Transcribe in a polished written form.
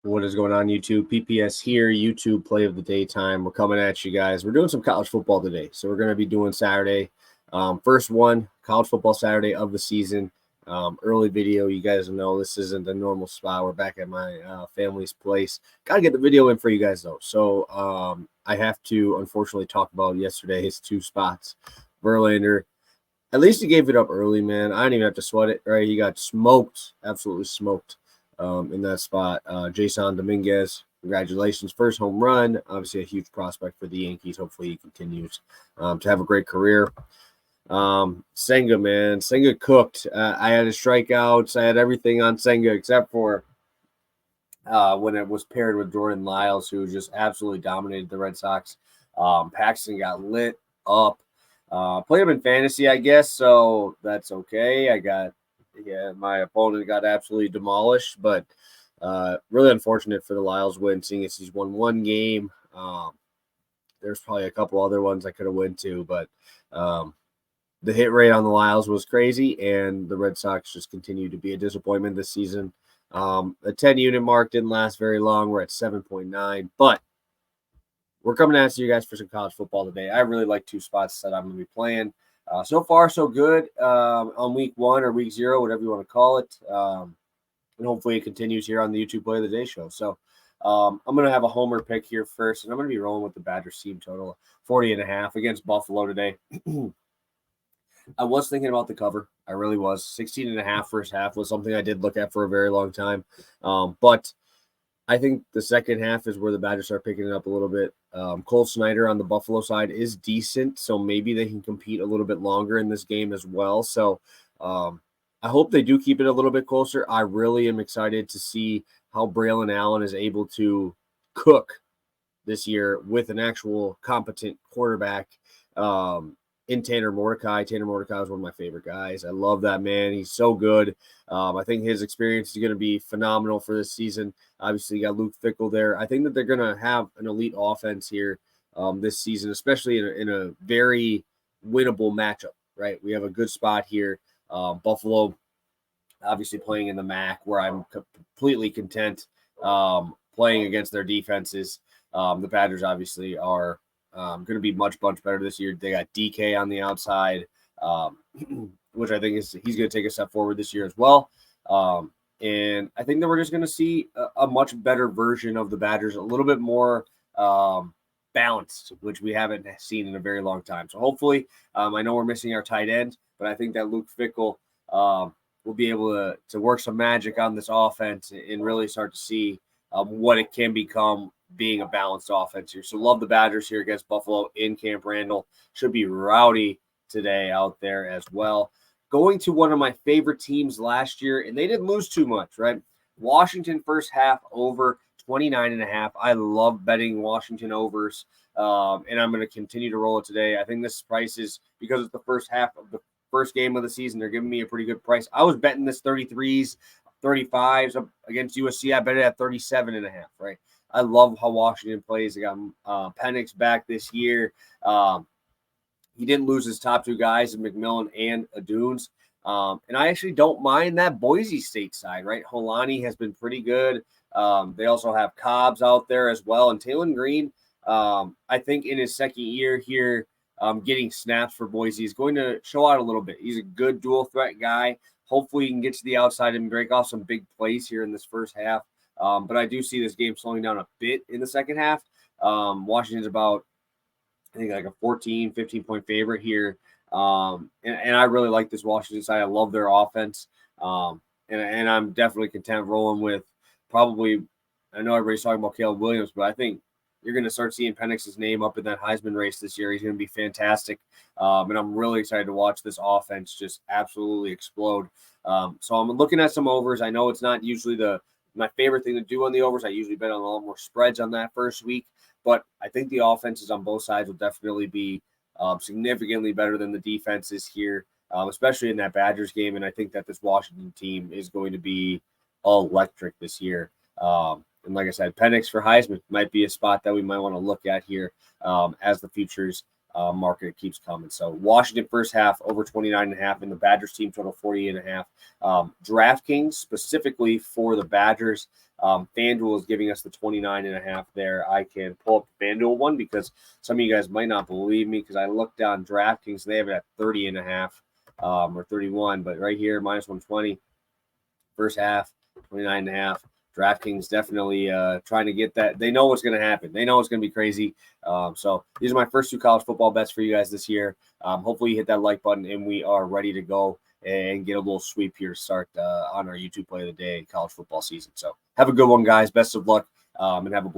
What is going on, YouTube? PPS here, YouTube play of the daytime. We're coming at you guys. We're doing some college football today. So we're going to be doing Saturday. First one, college football Saturday of the season. Early video. You guys know this isn't a normal spot. We're back at my family's place. Got to get the video in for you guys, though. So I have to, unfortunately, talk about yesterday's two spots. Verlander, at least he gave it up early, man. I didn't even have to sweat it, right? He got smoked, absolutely smoked. In that spot. Jason Dominguez, congratulations. First home run. Obviously, a huge prospect for the Yankees. Hopefully, he continues to have a great career. Senga, man. Senga cooked. I had his strikeouts. I had everything on Senga except for when it was paired with Jordan Lyles, who just absolutely dominated the Red Sox. Paxton got lit up. Played him in fantasy, I guess, so that's okay. My opponent got absolutely demolished, but really unfortunate for the Lyles win, seeing as he's won one game. There's probably a couple other ones I could have went to, but the hit rate on the Lyles was crazy, and the Red Sox just continue to be a disappointment this season. The 10-unit mark didn't last very long. We're at 7.9, but we're coming at you guys for some college football today. I really like two spots that I'm going to be playing. So far, so good on week 1 or week 0, whatever you want to call it. And hopefully it continues here on the YouTube Play of the Day show. So I'm going to have a homer pick here first, and I'm going to be rolling with the Badgers team total 40.5 against Buffalo today. I was thinking about the cover. I really was. 16.5 first half was something I did look at for a very long time. But I think the second half is where the Badgers start picking it up a little bit. Cole Snyder on the Buffalo side is decent, so maybe they can compete a little bit longer in this game as well. So I hope they do keep it a little bit closer. I really am excited to see how Braylon Allen is able to cook this year with an actual competent quarterback in Tanner Mordecai. Tanner Mordecai is one of my favorite guys. I love that man. He's so good. I think his experience is going to be phenomenal for this season. Obviously, you got Luke Fickell there. I think that they're going to have an elite offense here this season, especially in a very winnable matchup, right? We have a good spot here. Buffalo, obviously playing in the MAC, where I'm completely content playing against their defenses. The Badgers obviously are going to be much better this year. They got DK on the outside, which I think he's going to take a step forward this year as well. And I think that we're just going to see a much better version of the Badgers, a little bit more balanced, which we haven't seen in a very long time. So hopefully, I know we're missing our tight end, but I think that Luke Fickell will be able to work some magic on this offense and really start to see what it can become being a balanced offense here. So love the Badgers here against Buffalo in Camp Randall. Should be rowdy today out there as well. Going to one of my favorite teams last year, and they didn't lose too much, right? Washington first half over 29.5. I love betting Washington overs, and I'm going to continue to roll it today. I think this price is, because it's the first half of the first game of the season, they're giving me a pretty good price. I was betting this 33s, 35s against USC. I bet it at 37.5, right? I love how Washington plays. They got Penix back this year. He didn't lose his top two guys, McMillan and Adunes. And I actually don't mind that Boise State side, right? Holani has been pretty good. They also have Cobbs out there as well. And Taylon Green, I think in his second year here, getting snaps for Boise is going to show out a little bit. He's a good dual threat guy. Hopefully he can get to the outside and break off some big plays here in this first half. But I do see this game slowing down a bit in the second half. Washington's about, I think, like a 14, 15-point favorite here. And I really like this Washington side. I love their offense. And I'm definitely content rolling with probably, I know everybody's talking about Caleb Williams, but I think you're going to start seeing Penix's name up in that Heisman race this year. He's going to be fantastic. And I'm really excited to watch this offense just absolutely explode. So I'm looking at some overs. I know it's not usually my favorite thing to do on the overs. I usually bet on a lot more spreads on that first week, but I think the offenses on both sides will definitely be significantly better than the defenses here, especially in that Badgers game. And I think that this Washington team is going to be electric this year. And like I said, Penix for Heisman might be a spot that we might want to look at here as the futures market keeps coming. So Washington first half over 29.5, and the Badgers team total 48.5. DraftKings specifically for the Badgers FanDuel is giving us the 29.5 there. I can pull up the FanDuel one because some of you guys might not believe me because I looked on DraftKings. They have it at 30.5 or 31, but right here, minus 120. First half, 29.5. DraftKings definitely trying to get that. They know what's going to happen. They know it's going to be crazy. So these are my first 2 college football bets for you guys this year. Hopefully you hit that like button and we are ready to go and get a little sweep here to start on our YouTube play of the day college football season. So have a good one, guys. Best of luck and have a blessed